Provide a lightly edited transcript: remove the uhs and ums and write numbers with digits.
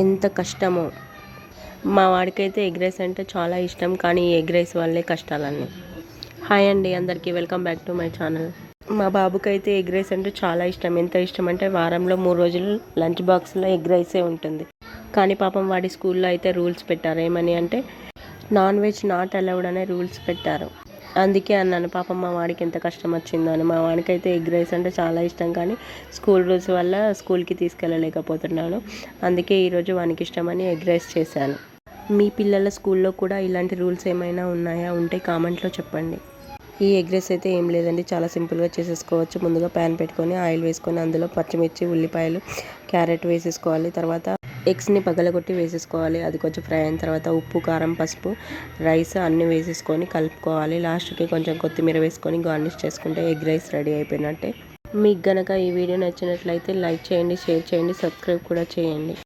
ఎంత కష్టమో. మా వాడికైతే ఎగ్ రైస్ అంటే చాలా ఇష్టం, కానీ ఈ ఎగ్ రైస్ వల్లే కష్టాలన్నీ. హాయ్ అండి అందరికీ, welcome back to my channel. మా బాబుకైతే ఎగ్ రైస్ అంటే చాలా ఇష్టం. ఎంత ఇష్టం అంటే వారంలో 3 రోజులు లంచ్ బాక్స్లో ఎగ్ రైసే ఉంటుంది. కానీ పాపం వాడి స్కూల్లో అయితే రూల్స్ పెట్టారు. ఏమని అంటే నాన్ వెజ్ నాట్ అలౌడ్ అనే రూల్స్ పెట్టారు. అందుకే అన్నాను పాపం మా వాడికి ఎంత కష్టం వచ్చిందో అని. మా వాడికైతే ఎగ్ రైస్ అంటే చాలా ఇష్టం, కానీ స్కూల్ రూల్స్ వల్ల స్కూల్కి తీసుకెళ్ళలేకపోతున్నాను. అందుకే ఈరోజు వానికి ఇష్టమని ఎగ్ రైస్ చేశాను. మీ పిల్లల స్కూల్లో కూడా ఇలాంటి రూల్స్ ఏమైనా ఉన్నాయా? ఉంటే కామెంట్లో చెప్పండి. ఈ ఎగ్ రైస్ అయితే ఏం లేదండి, చాలా సింపుల్గా చేసేసుకోవచ్చు. ముందుగా ప్యాన్ పెట్టుకొని ఆయిల్ వేసుకొని అందులో పచ్చిమిర్చి, ఉల్లిపాయలు, క్యారెట్ వేసేసుకోవాలి. తర్వాత ఎగ్స్ని పగలగొట్టి వేసేసుకోవాలి. అది కొంచెం ఫ్రై అయిన తర్వాత ఉప్పు, కారం, పసుపు, రైస్ అన్నీ వేసేసుకొని కలుపుకోవాలి. లాస్ట్కి కొంచెం కొత్తిమీర వేసుకొని గార్నిష్ చేసుకుంటే ఎగ్ రైస్ రెడీ అయిపోయినట్టే. మీకు గనక ఈ వీడియో నచ్చినట్లయితే లైక్ చేయండి, షేర్ చేయండి, సబ్స్క్రైబ్ కూడా చేయండి.